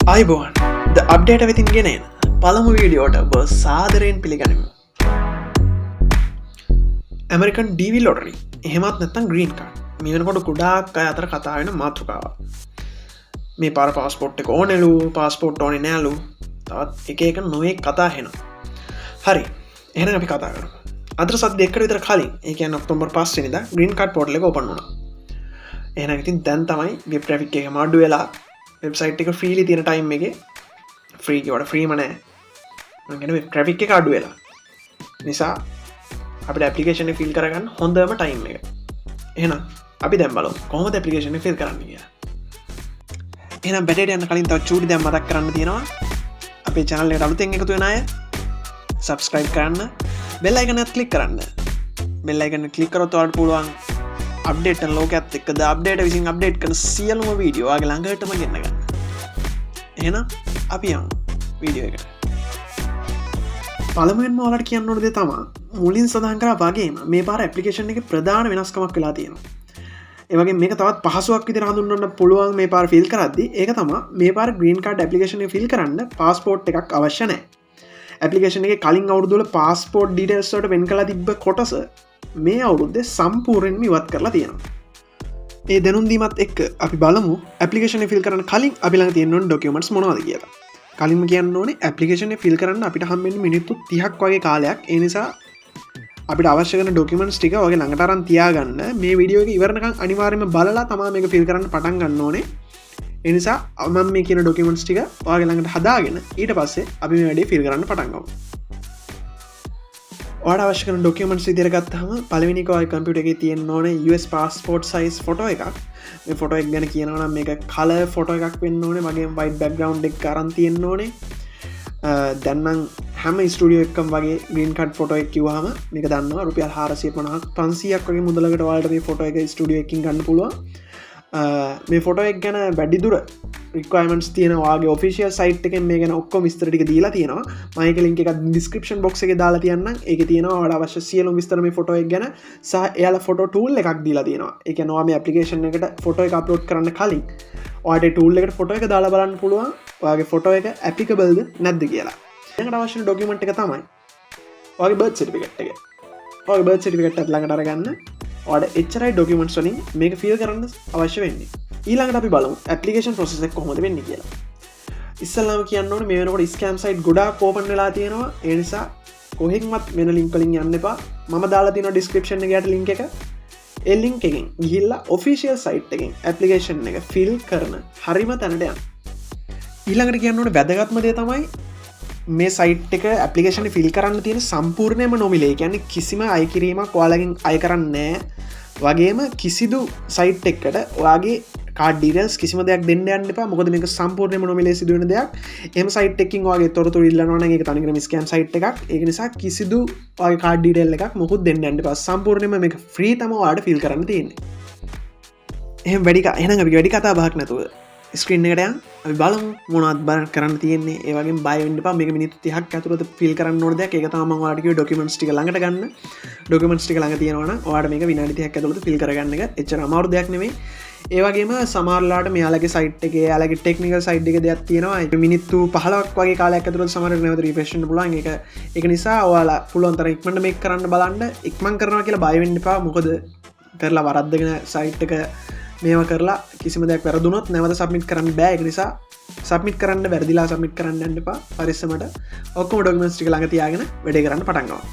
අයිබෝන් ද අප්ඩේට වෙතින් ගෙනෙන පළමු වීඩියෝට ඔබ සාදරයෙන් පිළිගනිමු. ඇමරිකන් ඩීවි ලොටරි එහෙමත් නැත්තම් ග්‍රීන් කාඩ් මේ වෙනකොට ගොඩාක් අය අතර කතා වෙන මාතෘකාව. මේ පාර පාස්පෝර්ට් එක ඕනෙලු පාස්පෝර්ට් ඕනේ නෑලු තවත් එක එක නොයෙක් කතා හෙනවා. හරි එහෙනම් අපි කතා කරමු. අද සති දෙකකට විතර කලින් ඒ කියන්නේ ඔක්තෝබර් 5 වෙනිදා ග්‍රීන් කාඩ් පෝර්ටල් එක ඕපන් වුණා. එහෙනම් ඉතින් දැන් තමයි වෙබ් ට්‍රැෆික් එක මාඩු වෙලා වෙබ්සයිට් එක ෆ්‍රීලි තියෙන ටයිම් එකේ ෆ්‍රී කිව්වට ෆ්‍රීම නෑ. මම කියන්නේ වෙබ් ට්‍රැෆික් එක අඩු වෙලා. නිසා අපිට ඇප්ලිකේෂන් එක ෆිල් කරගන්න හොඳම ටයිම් එක. එහෙනම් අපි දැන් බලමු කොහොමද ඇප්ලිකේෂන් එක ෆිල් කරන්නේ කියලා. එහෙනම් බැටේට යන්න කලින් තව චූටි දැන් මතක් කරන්න තියෙනවා. අපේ channel එකට අලුතෙන් එකතු වෙන අය subscribe කරන්න, bell icon එකත් click කරන්න. bell icon එක click කරොත් ඔයාලට පුළුවන් අප්ඩේට් කරන ලෝකයක් එක්ක ද අප්ඩේට් විසින් අප්ඩේට් කරන සියලුම වීඩියෝ ඔයාගේ ළඟටම ගෙන්න ගන්න. එහෙනම් අපි යමු වීඩියෝ එකට. පළමුවෙන්ම ඔයාලට කියන්න ඕන දේ තමයි මුලින් සඳහන් කරා වගේම මේ පාර ඇප්ලිකේෂන් එකේ ප්‍රධාන වෙනස්කමක් වෙලා තියෙනවා. ඒ වගේම මේක තවත් පහසුවක් විදිහට හඳුන්වන්න පුළුවන් මේ පාර ෆිල් කරද්දී ඒක තමයි මේ පාර ග්‍රීන් කාඩ් ඇප්ලිකේෂන් එක ෆිල් කරන්න පාස්පෝර්ට් එකක් අවශ්‍ය නැහැ. ඇප්ලිකේෂන් එකේ කලින් අවුරුදු වල පාස්පෝර්ට් ඩීටේල්ස් වලට වෙන් කරලා තිබ්බ කොටස මේ අවුරුද්දේ සම්පූර්ණයෙන්ම ඉවත් කරලා තියෙනවා. ඒ දැනුම් දීමත් එක්ක අපි බලමු ඇප්ලිකේෂන් එක ෆිල් කරන්න කලින් අපි ළඟ තියෙන්න ඕන ඩොකියුමන්ට්ස් මොනවද කියලා. කලින්ම කියන්න ඕනේ ඇප්ලිකේෂන් එක ෆිල් කරන්න අපිට හම්බෙන්නේ මිනිත්තු 30ක් වගේ කාලයක්. ඒ නිසා අපිට අවශ්‍ය කරන ඩොකියුමන්ට්ස් ටික ඔයගේ ළඟට අරන් තියාගන්න. මේ වීඩියෝ එක ඉවරනකම් අනිවාර්යයෙන්ම බලලා තමයි මේක ෆිල් කරන්න පටන් ගන්න ඕනේ. ඒ නිසා මම මේ කියන ඩොකියුමන්ට්ස් ටික ඔයගේ ළඟට හදාගෙන ඊට පස්සේ අපි මේ වැඩේ ෆිල් කරන්න පටන් ගමු. ඔයාලට අවශ්‍ය කරන ඩොකියුමන්ට්ස් විදිහට ගත්තාම පළවෙනි එක ඔය කම්පියුටර් එකේ තියෙන්න ඕනේ US passport size ෆොටෝ එකක්. මේ ෆොටෝ එක ගැන කියනවා නම් මේක කලර් ෆොටෝ එකක් වෙන්න ඕනේ. වගේම white background එකක් අරන් තියෙන්න ඕනේ. දැන් නම් හැම ස්ටුඩියෝ එකකම වගේ green card ෆොටෝ එක කිව්වහම මේක දන්නවා රුපියල් 450ක් 500ක් වගේ මුදලකට ඔයාලට මේ ෆොටෝ එක ස්ටුඩියෝ එකකින් ගන්න පුළුවන්. මේ ෆොටෝ එක ගැන වැඩිදුර රික්වයර්මන්ට්ස් තියෙන ඔයාගේ ඔෆිෂියල් සයිට් එකෙන් මේ ගැන ඔක්කොම විස්තර ටික දීලා තියෙනවා. මම ඒක ලින්ක් එකක් ඩිස්ක්‍රිප්ෂන් බොක්ස් එකේ දාලා තියන්නම්. ඒකේ තියෙනවා ඔයාලට අවශ්‍ය සියලුම විස්තර මේ ෆොටෝ එක ගැන සහ එයාලා ෆොටෝ ටූල් එකක් දීලා තියෙනවා. ඒ කියන්නේ ඔයා මේ ඇප්ලිකේෂන් එකට ෆොටෝ එක අප්ලෝඩ් කරන්න කලින් ඔයාට ඒ ටූල් එකට ෆොටෝ එක දාලා බලන්න පුළුවන් ඔයාගේ ෆොටෝ එක ඇප්ලිකබල්ද නැද්ද කියලා. ඊළඟට අවශ්‍ය ඩොකියුමන්ට් එක තමයි ඔයාගේ බර්ත් සර්ටිෆිකේට් එක. ඔයාගේ බර්ත් සර්ටිෆිකේට් එක ළඟට අරගන්න. ඔයාලට එච්චරයි ඩොකියුමන්ට්ස් වලින් මේක ෆිල් කරන්න අවශ්‍ය වෙන්නේ. ඊළඟට අපි බලමු ඇප්ලිකේෂන් ප්‍රොසෙස් එක කොහොමද වෙන්නේ කියලා. ඉස්සෙල්ලාම කියන්න ඕනේ මේ වෙනකොට ස්කෑම් සයිට් ගොඩාක් ඕපන් වෙලා තියෙනවා. ඒ නිසා කොහෙන්වත් වෙන ලින්ක් වලින් යන්න එපා. මම දාලා තියෙනවා ඩිස්ක්‍රිප්ෂන් එකේ යට ලින්ක් එක. ඒ ලින්ක් එකෙන් ගිහිල්ලා ඔෆිෂියල් සයිට් එකෙන් ඇප්ලිකේෂන් එක ෆිල් කරන හරිම තැනට යන්න. ඊළඟට කියන්න ඕනේ වැදගත්ම දේ තමයි මේ සයිට් එක ඇප්ලිකේෂන් එක ෆිල් කරන්න තියෙන සම්පූර්ණයෙන්ම නොමිලේ. ඒ කියන්නේ කිසිම අය කිරීමක් ඔයාලගෙන් අය කරන්නේ නැහැ. වගේම කිසිදු සයිට් එකට ඔයාගේ කාඩ් ඩීටේල්ස් කිසිම දෙයක් දෙන්න යන්න එපා. මොකද මේක සම්පූර්ණයෙන්ම නොමිලේ සිදුවෙන දෙයක්. එහෙම සයිට් එකකින් ඔයාගේ තොරතුරු ඉල්ලනවා නම් ඒක තනිකරම ස්කෑම් සයිට් එකක්. ඒක නිසා කිසිදු ඔයාගේ කාඩ් ඩීටේල් එකක් මොකුත් දෙන්න යන්න එපා. සම්පූර්ණයෙන්ම මේක ෆ්‍රී තමයි ඔයාලට ෆිල් කරන්න තියෙන්නේ. එහෙනම් අපි වැඩි කතා බහක් නැතුව ස්ක්‍රීන් එකට යන් අපි බලමු මොනවද කරන්න තියෙන්නේ. ඒ වගේම බය වෙන්න එපා. මේක මිනිත්තු 30ක් ඇතුළත ෆිල් කරන්න ඕන දෙයක්. ඒක තමයි මම ඔයාලට කිව්වේ ඩොකියුමන්ට්ස් ටික ළඟට ගන්න. ඩොකියුමන්ට්ස් ටික ළඟ තියෙනවා නම් ඔයාලට මේක විනාඩි 30ක් ඇතුළත ෆිල් කරගන්න එක එච්චර අමාරු දෙයක් නෙමෙයි. ඒ වගේම සමහරලාට මෙයාලගේ සයිට් එකේ යාලගේ ටෙක්නිකල් සයිඩ් එකේ දෙයක් තියෙනවා. ඒක මිනිත්තු 15ක් වගේ කාලයක් ඇතුළත සමහරවිට නැවත රිෆ්‍රෙෂ් වෙන්න පුළුවන්. ඒක නිසා ඔයාලා පුළුවන් තරම් ඉක්මනට මේක කරන්න බලන්න. ඉක්මන් කරනවා කියලා බය වෙන්න එපා. මොකද කරලා වරද්දගෙන සයිට් එක මේවා කරලා කිසිම දෙයක් වැරදුනොත් නැවත සබ්මිට් කරන්න බෑ. ඒක නිසා සබ්මිට් කරන්න වැරදිලා සබ්මිට් කරන්න යන්න එපා. පරිස්සමට ඔක්කොම ඩොකියුමන්ට්ස් ටික ළඟ තියාගෙන වැඩේ කරන්න පටන් ගන්න.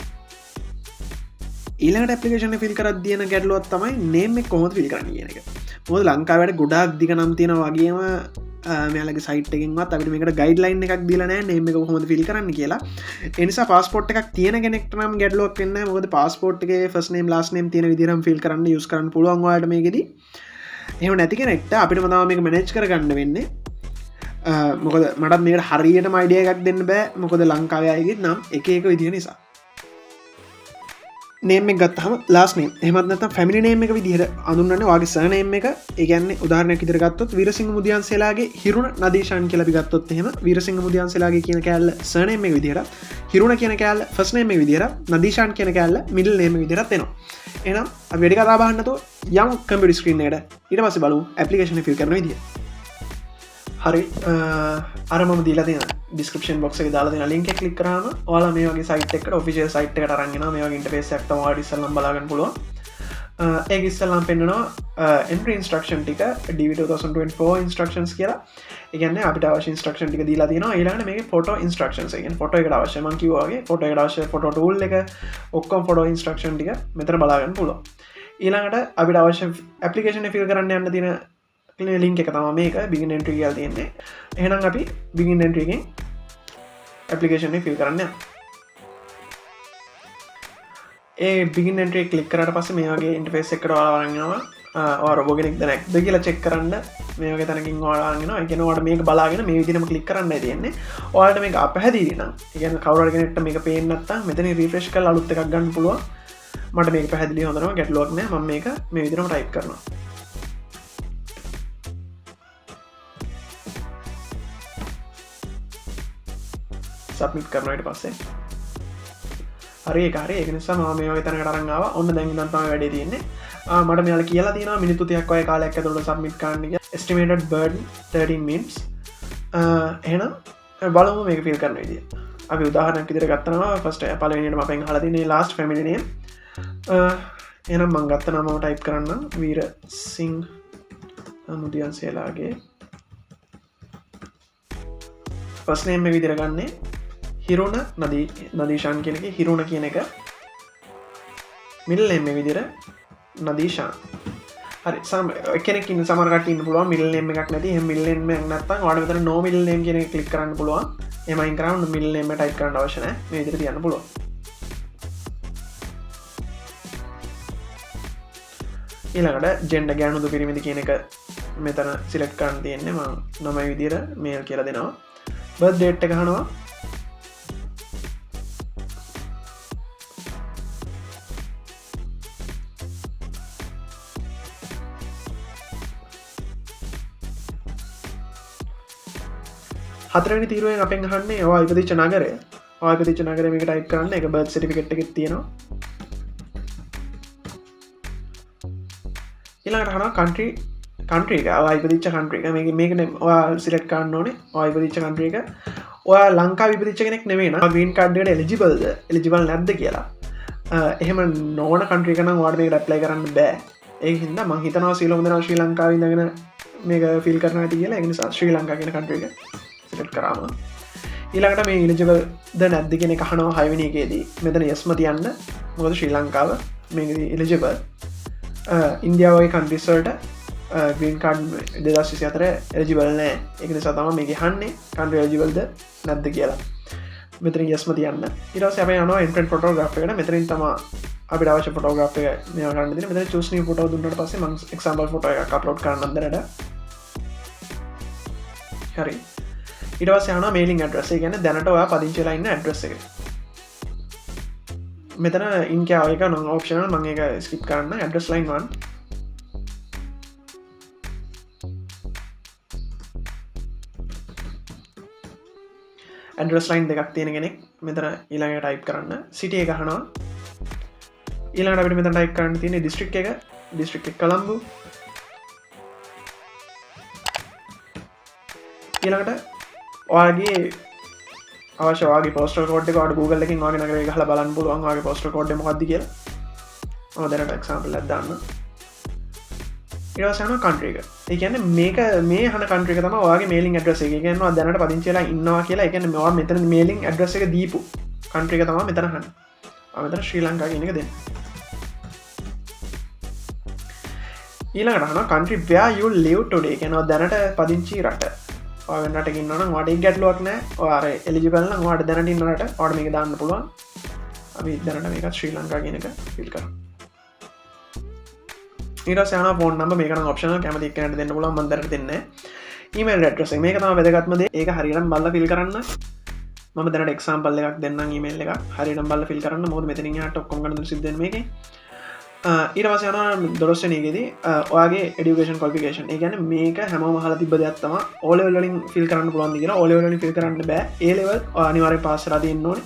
ඊළඟට ඇප්ලිකේෂන් එක ෆිල් කරද්දී තියෙන ගැටලුවක් තමයි නේම් එක කොහොමද ෆිල් කරන්නේ කියන එක. මොකද ලංකාවේ ගොඩාක් දිග නම් තියෙනවා වගේම මෙයාලගේ සයිට් එකකින්වත් අපිට මේකට ගයිඩ්ලයින් එකක් දීලා නැහැ නේම් එක කොහොමද ෆිල් කරන්න කියලා. ඒ නිසා පාස්පෝර්ට් එකක් තියෙන කෙනෙක්ට නම් ගැටලුවක් වෙන්නේ නැහැ. මොකද පාස්පෝර්ට් එකේ ෆස්ට් නේම් ලාස්ට් නේම් තියෙන විදිහටම ෆිල් කරන්න යූස් කරන්න පුළුවන් ඔයාලට මේකෙදි. එහෙම නැති කෙනෙක්ට අපිට මතාව මේක මැනේජ් කරගන්න වෙන්නේ. මොකද මටත් මේකට හරියටම අයිඩියා එකක් දෙන්න බෑ. මොකද ලංකාවේ අයගේ නම් එක එක විදිහ නිසා. නේම් එක ගත්තාම ලාස්ට් නේම් එහෙමත් නැත්නම් ෆැමිලි නේම් එක විදිහට අඳුන්වන්නේ ඔයාගේ සර්නේම් එක. ඒ කියන්නේ උදාහරණයක් විදිහට ගත්තොත් වීරසිංහ මුදියන්සේලාගේ හිරුණ නදීෂාන් කියලා අපි ගත්තොත් එහෙම වීරසිංහ මුදියන්සේලාගේ කියන කෑල්ල සර්නේම් එක විදිහට, හිරුණ කියන කෑල්ල ෆස්ට් නේම් එක විදිහට, නදීෂාන් කියන කෑල්ල මිඩල් නේම් එක විදිහට එනවා. එහෙනම් අපි වැඩි කතා බහන්න නැතුව යමු කම්පියුටර් ස්ක්‍රීන් එකට. ඊට පස්සේ බලමු ඇප්ලිකේෂන් එක ෆිල් කරන විදිහ. හරි අරම දීලා තියෙන ඩිස්ක්‍රිප්ෂන් බොක්ස් එකේ දාලා තියෙන ලින්ක් එක ක්ලික් කරාම ඔයාලා මේ වගේ සයිට් එකකට ඔෆිෂියල් සයිට් එකට අරන් එනවා. මේ වගේ ඉන්ටර්ෆේස් එකක් තමයි ඔයාලට ඉස්සෙල්ලාම බලා ගන්න පුළුවන්. ඒක ඉස්සෙල්ලාම පෙන්නනවා entry instruction ටික DV2024 instructions කියලා. ඒ කියන්නේ අපිට අවශ්‍ය instruction ටික දීලා තියෙනවා. ඊළඟට මේකේ photo instructions. ඒ කියන්නේ photo එකට අවශ්‍ය මම කිව්වා වගේ photo එකට අවශ්‍ය photo tool එක ඔක්කොම photo instruction ටික මෙතන බලා ගන්න පුළුවන්. ඊළඟට අපිට අවශ්‍ය application එක fill කරන්න යන්න තියෙන link එක තමයි මේක begin entry කියලා තියෙන්නේ. එහෙනම් අපි begin entry එකෙන් application එක fill කරන්න යනවා. ඒ begin entry එක click කරාට පස්සේ මේ වගේ interface එකකට ඔයාලා වරන් යනවා. ඔයා රොබෝ කෙනෙක්ද නැද්ද කියලා check කරන්න මේ වගේ තැනකින් ඔයාලා අරන් එනවා. ඒ කියන්නේ ඔයාලට මේක බලාගෙන මේ විදිහටම click කරන්නයි තියෙන්නේ. ඔයාලට මේක අපහැදිලි නම් ඒ කියන්නේ කවුරු හරි කෙනෙක්ට මේක පේන්නේ නැත්නම් මෙතනින් refresh කරලා අලුත් එකක් ගන්න පුළුවන්. මට මේක පැහැදිලි හොඳටම ගැටලුවක් නෑ. මම මේක මේ විදිහටම type කරනවා. සබ්මිට් කරනවා ඊට පස්සේ හරි ඒක නිසා මම මේ වගේ තැනකට අරන් ආවා. ඔන්න දැන් ඉඳන් තමයි වැඩේ තියෙන්නේ. මට මෙයාලා කියලා තියෙනවා මිනිත්තු 30ක් වගේ කාලයක් ඇතුළත සබ්මිට් කරන්න කියලා. estimated burden 13 minutes. එහෙනම් බලමු මේක ෆිල් කරන විදිය. අපි උදාහරණයක් විදිහට ගත්තා නම් ෆස්ට් පළවෙනියට මම අපෙන් අහලා තියෙන්නේ last family name. එහෙනම් මම ගත්ත නම ටයිප් කරන්න වීර සිං මුදියන්සේලාගේ ෆස්ට් නේම් එක විදිහට ගන්නේ හිරුණ නදීෂාන් කියන එක හිරුණ කියන එක මිඩල් නේම් එක විදිහට නදීෂාන්. හරි කෙනෙක් ඉන්න සමහර කට්ටිය ඉන්න පුළුවන් මිඩල් නේම් එකක් නැති. එහෙනම් මිඩල් නේම් එකක් නැත්නම් ඔයාලට මෙතන no middle name කියන එක ක්ලික් කරන්න පුළුවන්. එහෙම අයින් කරාම මිඩල් නේම් එක ටයිප් කරන්න අවශ්‍ය නැහැ. මේ විදිහට තියන්න පුළුවන්. ඊළඟට ජෙන්ඩර් ගෑනුද පිරිමිද කියන එක මෙතන සිලෙක්ට් කරන්න තියෙන්නේ. මම නම විදිහට මේල් කියලා දෙනවා. බර්ත් ඩේට් එක ගහනවා. හතරවෙනි තීරුවෙන් අපෙන් අහන්නේ ඔයා ඉපදිච්ච නගරය. ඔයා ඉපදිච්ච නගරය මේක ටයිප් කරන්න. ඒක බර්ත් සර්ටිෆිකේට් එකේ තියෙනවා. ඊළඟට අහනවා country එක. ඔයා ඉපදිච්ච country එක. මේක ඔයා සිලෙක්ට් කරන්න ඕනේ. ඔයා ඉපදිච්ච country එක. ඔයා ලංකාවේ ඉපදිච්ච කෙනෙක් නෙවෙයි නම් green card එකට eligible නැද්ද කියලා. එහෙම නොවන country එක නම් ඔයාලට මේකට apply කරන්න බෑ. ඒක හින්දා මම හිතනවා සියලුම දෙනා ශ්‍රී ලංකාවේ ඉඳගෙන මේක fill කරන්න ඇති කියලා. ඒ නිසා ශ්‍රී ලංකා කියන country එක select කරාම ඊළඟට මේ eligible ද නැද්ද කියන එක අහනවා 6 වෙනි එකේදී. මෙතන yes ම තියන්න. මොකද ශ්‍රී ලංකාව මේකදී eligible. ඉන්දියාව වගේ countries වලට green card 2024 eligible නෑ. ඒක නිසා තමයි මේක අහන්නේ country eligible ද නැද්ද කියලා. මෙතන yes ම තියන්න. ඊට පස්සේ අපි යනවා imprint photograph එකට. මෙතනින් තමයි අපිට අවශ්‍ය photograph එක මේවා ගන්න දෙන්නේ. මෙතන choose new photo දුන්නාට පස්සේ මම example photo එකක් upload කරන්න දැනට. හරි. ඊට පස්සේ යනවා mailing address. ඒ කියන්නේ දැනට ඔයා පදිංචි වෙලා ඉන්න address එක. මෙතන in කියලා එක non optional. මම ඒක skip කරන්න. address line 1. address line දෙකක් තියෙන කෙනෙක් මෙතන ඊළඟට type කරන්න. city එක අහනවා. ඊළඟට අපිට මෙතන type කරන්න තියෙන්නේ district එක. district එක කොළඹ. ඊළඟට ඔයාගේ අවශ්‍ය ඔයාගේ postal code එක ඔයාලට Google එකකින් ඔයාගේ නගරය ගහලා බලන්න පුළුවන් ඔයාගේ postal code එක මොකක්ද කියලා. මම දැනට example එකක් දාන්න. ඊට පස්සේ යනවා country එක. ඒ කියන්නේ මේක මේ අහන country එක තමයි ඔයාගේ mailing address එක. ඒ කියන්නේ ඔයා දැනට පදිංචි වෙලා ඉන්නවා කියලා. ඒ කියන්නේ ඔයා මෙතන mailing address එක දීපු country එක තමයි මෙතන අහන්නේ. ඔයා මෙතන ශ්‍රී ලංකාව කියන එක දෙන්න. ඊළඟට අහනවා country where you live today. ඒ කියන්නේ ඔයා දැනට පදිංචි රට. ඔයා වෙන රටක ඉන්නවා නම් ඔයාට ඒක ගැටලුවක් නැහැ. ඔයා අර eligible නම් ඔයාට දැනට ඉන්න රට ඔයාට මේක දාන්න පුළුවන්. අපි දැනට මේක ශ්‍රී ලංකාව කියන එක fill කරමු. ඊට පස්සේ යනවා phone number. මේක නම් optional. කැමති එක්කෙනාට දෙන්න පුළුවන්. මම දැනට දෙන්නේ නැහැ. email address එක. මේක තමයි වැදගත්ම දේ. ඒක හරියටම බලලා fill කරන්න. මම දැනට example එකක් දෙන්නම් email එකක්. හරියටම බලලා fill කරන්න. මොකද මෙතනින් එහාට ඔක්කොම ගන්න දෙන්න සිද්ධ වෙන්නේ මේකේ. ඊට පස්සේ යනවා 12 වෙනි එකේදී ඔයාගේ education qualification. ඒ කියන්නේ මේක හැමෝම අහලා තිබ්බ දෙයක් තමයි. O level වලින් fill කරන්න පුළුවන් ද කියලා. O level වලින් fill කරන්න බෑ. A level ඔයා අනිවාර්යෙන් pass කරලා තියෙන්න ඕනේ.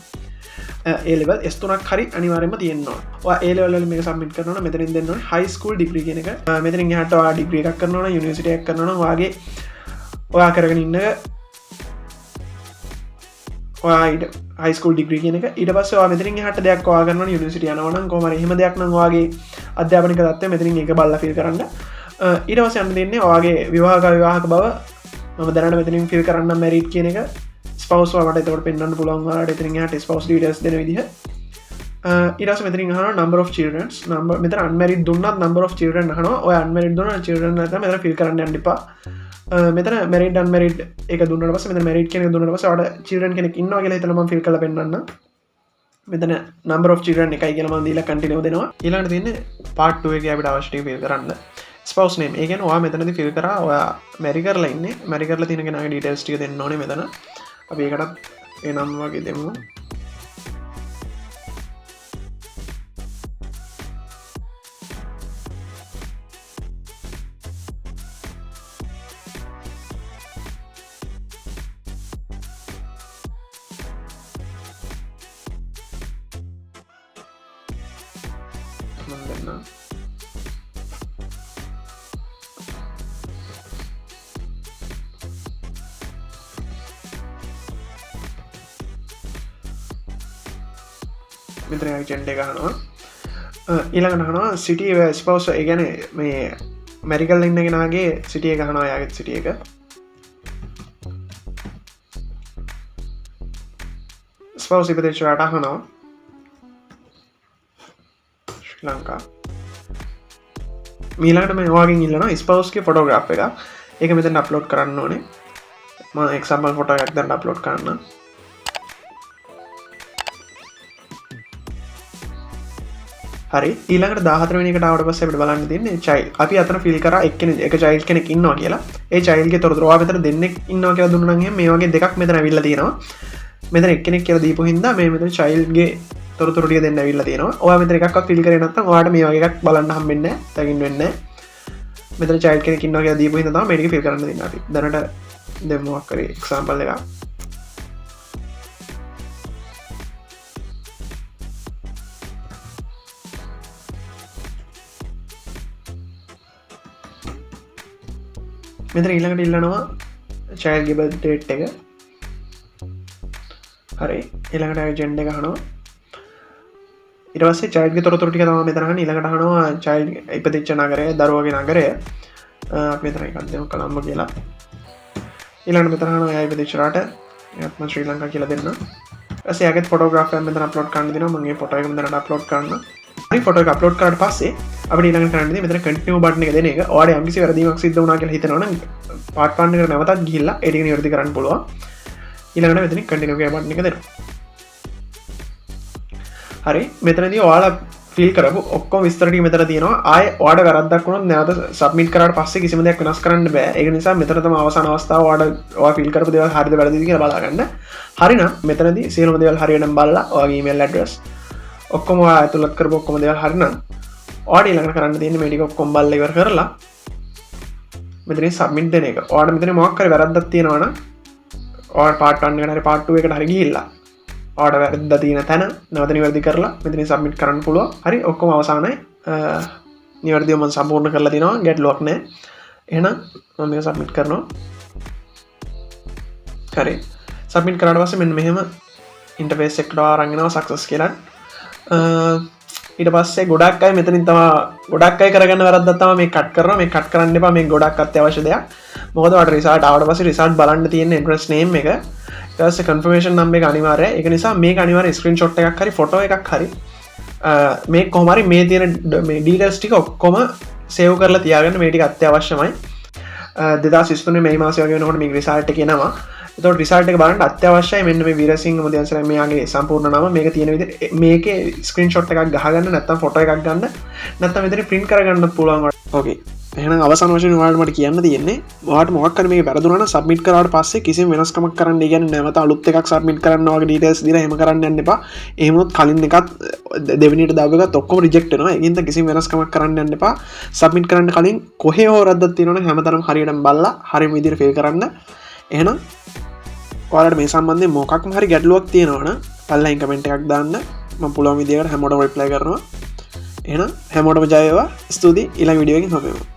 A level S3ක් හරි අනිවාර්යෙන්ම තියෙන්න ඕනේ. ඔයා A level වලින් මේක submit කරනවා නම් මෙතනින් දෙන්න ඕනේ high school degree කියන එක. මෙතනින් එහාට ඔයා degree එකක් කරනවා නම් university එකක් කරනවා නම් ඔයාගේ ඔයා කරගෙන ඉන්න හයිස්කල් ඩිග්‍රී කියනක ඊට පස්ස මෙතරින් හට දෙයක් වාගන්න යුනිසිට යනවන කොම හෙම දෙයක් නවාගේ අධ්‍යාපනික දත්ත මෙතරින් එක බල්ල ෆිල් කරන්න ඊටවස යන්න දෙන්නේ ඔයාගේ විවාහක විවාහක බව ම දැනට මෙතරින් ෆිල් කරන්න මැරිට් කියන එක ස්පවස්වාට තවට පෙන්න්න පුළන්වාට එතරින් හට ස්පවස් ඩස් දෙන විදිහ ඉරස මෙතරින් හන number of children මෙතර අන්මරිට දුන්නත් number of children හන ඔය අන්මරිට දුන්න children මෙතර ෆිල් කරන්න යන්නපා මෙතන මැරිඩ් අන්මරිඩ් එක දුන්නට පස්සේ මෙතන මැරිඩ් කෙනෙක් දුන්නට පස්සේ ඔයාලට children කෙනෙක් ඉන්නවා කියලා හිතලා මම ෆිල් කරලා පෙන්නන්න. මෙතන number of children එකයි කියලා මම දීලා continue දෙනවා. ඊළඟට තියෙන්නේ part 2 එකේ අපිට අවශ්‍ය ටික ෆිල් කරන්න. spouse name. ඒ කියන්නේ ඔයා මෙතනදී ෆිල් කරා ඔයා මැරි කරලා ඉන්නේ. මැරි කරලා තියෙන කෙනාගේ details ටික දෙන්න ඕනේ මෙතන. අපි ඒකටත් ඒ නම් වගේ දෙමු. මෙතන ජෙන්ඩර් එක ගන්නවා ඊළඟට ගන්නවා සිටි ස්පවුස් ඒ කියන්නේ මේ මෙඩිකල් ඉන්න කෙනාගේ සිටි එක ගන්නවා යාගේ සිටි එක ස්පවුස් ඉපදෙච්ච රට ගන්නවා ශ්‍රී ලංකා ඊළඟට මේ ඔයාගෙන් ඉල්ලනවා ස්පවුස්ගේ ෆොටෝග්‍රාෆ් එක ඒක මෙතන අප්ලෝඩ් කරන්න ඕනේ මම එක්සැම්පල් ෆොටෝ එකක් දැන් අප්ලෝඩ් කරන්න හරි ඊළඟට 14 වෙනි එකට ආවට පස්සේ අපිට බලන්න තියෙන්නේ child. අපි අතන ෆිල් කරා එක්කෙනෙක් එක child කෙනෙක් ඉන්නවා කියලා. ඒ child ගේ තොරතුරු ඔයා මෙතන දෙන්නෙක් ඉන්නවා කියලා දුන්නා නම් එහෙනම් මේ වගේ දෙකක් මෙතන ඇවිල්ලා තියෙනවා. මෙතන එක්කෙනෙක් කියලා දීපු හින්දා මේ මෙතන child ගේ තොරතුරු ටික දෙන්න ඇවිල්ලා තියෙනවා. ඔයා මෙතන එකක්වත් ෆිල් කරේ නැත්නම් ඔයාට මේ වගේ එකක් බලන්න හම්බෙන්නේ නැහැ. තකින් වෙන්නේ නැහැ. මෙතන child කෙනෙක් ඉන්නවා කියලා දීපු හින්දා තමයි මේ ටික ෆිල් කරන්න දෙන්නේ අපි. දැනට දෙමු මොකක් කරේ example එකක්. මෙතන ඊළඟට ඉල්ලනවා child ගේ birth date එක. හරි ඊළඟට gender එක අහනවා. ඊට පස්සේ child ගේ තොරතුරු ටික තමයි මෙතන අහන්නේ. ඊළඟට අහනවා child ඉපදිච්ච නගරය, දරුවගේ නගරය. අපි මෙතන එකක් දෙමු කොළඹ කියලා. ඊළඟට මෙතන අහනවා එයා ඉපදිච්ච රට. එයාත් මම ශ්‍රී ලංකා කියලා දෙන්න. ඊට පස්සේ එයාගේ ෆොටෝග්‍රාෆ් එක මෙතන අප්ලෝඩ් කරන්න දෙනවා. මම මේ ෆොටෝ එක මෙතන අප්ලෝඩ් කරන්න. හරි ෆොටෝ එක අප්ලෝඩ් කරාට පස්සේ අපිට ඊළඟට කරන්න තියෙන්නේ මෙතන කන්ටිනියු බටන් එක දෙන එක. ඔයාලට යම්කිසි වැරදීමක් සිද්ධ වුණා කියලා හිතනවනම් පාර්ට් 1 එකට නැවතත් ගිහිල්ලා ඒ ටික නිවැරදි කරන්න පුළුවන්. ඊළඟට මෙතනින් කන්ටිනියු කියන බටන් එක දෙනවා. හරි මෙතනදී ඔයාලා ෆිල් කරපු ඔක්කොම විස්තර ටික මෙතන තියෙනවා. ආයේ ඔයාලට වැරද්දක් වුණොත් නැවත සබ්මිට් කරාට පස්සේ කිසිම දෙයක් වෙනස් කරන්න බෑ. ඒක නිසා මෙතන තමයි අවසාන අවස්ථාව. ඔයා ෆිල් කරපු දේවල් හරියද වැරදිද කියලා බලා ගන්න. හරිනම් මෙතනදී සියලුම දේවල් හරියටම බලලා ඔයාගේ ඊමේල් ඇඩ්‍රස් ඔක්කොම ඔයා ඇතුළත් කරපු ඔක්කොම දේවල් හරිනම් ඔයාට ඊළඟට කරන්න තියෙන්නේ මේ ටික ඔක්කොම බලලා ඉවර කරලා මෙතන සබ්මිට් දෙන එක. ඔයාට මෙතන මොකක් හරි වැරද්දක් තියෙනවා නම් ඔයාට පාර්ට් 1 එකට හරි පාර්ට් 2 එකට හරි ගිහිල්ලා ඔයාට වැරද්ද තියෙන තැන නැවත නිවැරදි කරලා මෙතන සබ්මිට් කරන්න පුළුවන්. හරි ඔක්කොම අවසానයි. නිවැරදිව මම සම්පූර්ණ කරලා තිනවා. ගැටලුවක් නැහැ. එහෙනම් මම මේක සබ්මිට් කරනවා. හරි සබ්මිට් කරාට පස්සේ මෙන්න මෙහෙම ඉන්ටර්ෆේස් එකට ආරන් එනවා සක්සස් කියලා. ඊට පස්සේ ගොඩක් අය මෙතනින් තමයි ගොඩක් අය කරගන්න වැරද්දක් තමයි මේ කට් කරනවා. මේ කට් කරන්න එපා. මේ ගොඩක් අත්‍යවශ්‍ය දෙයක්. මොකද ඔයාලට රිසල්ට් ආවට පස්සේ රිසල්ට් බලන්න තියෙන එන්ට්‍රන්ස් නේම් එක ඊට පස්සේ කන්ෆර්මේෂන් නම්බර් එක අනිවාර්යයි. ඒක නිසා මේක අනිවාර්යයෙන් ස්ක්‍රීන්ෂොට් එකක් හරි ෆොටෝ එකක් හරි මේ කොහොම හරි මේ තියෙන මේ ඩීටේල්ස් ටික ඔක්කොම සේව් කරලා තියාගන්න. මේ ටික අත්‍යවශ්‍යමයි. 2023 මේ මාසය වගේ වෙනකොට මේ රිසල්ට් එක එනවා. එතකොට රිසල්ට් එක බලන්න අත්‍යවශ්‍යයි. මෙන්න මේ වීරසිංහ මුදියන්සලා මෙයාගේ සම්පූර්ණ නම මේක තියෙන විදිහට මේකේ ස්ක්‍රීන්ෂොට් එකක් ගහගන්න නැත්නම් ෆොටෝ එකක් ගන්න නැත්නම් මෙතන print කරගන්න පුළුවන්. ඕකේ. එහෙනම් අවසාන වශයෙන් ඔයාලට මට කියන්න තියෙන්නේ ඔයාලට මොකක් හරි මේක වැරදුනා නම් සබ්මිට් කරාට පස්සේ කිසිම වෙනස්කමක් කරන්න. ඒ කියන්නේ නැවත අලුත් එකක් සබ්මිට් කරන්න වගේ ඩීටේල්ස් දීලා එහෙම කරන්න යන්න එපා. එහෙම වුණොත් කලින් එකත් දෙවෙනියට දාපු එකත් ඔක්කොම රිජෙක්ට් වෙනවා. ඒකින්ද කිසිම වෙනස්කමක් කරන්න යන්න එපා. සබ්මිට් කරන්න කලින් කොහේ හෝ වැරද්දක් තියෙනවා නම් හැමදාම හරියටම බලලා හරියම විදිහට ෆිල් කරන්න. එහෙනම් ඔයාලට මේ සම්බන්ධයෙන් මොකක්ම හරි ගැටලුවක් තියෙනවා නම් පල්ලෙන් කමෙන්ට් එකක් දාන්න. මම පුළුවන් විදිහකට හැමෝටම රිප්ලයි කරනවා. එහෙනම් හැමෝටම ජය වේවා. ස්තුතියි. ඊළඟ වීඩියෝ එකකින් හම්බෙමු.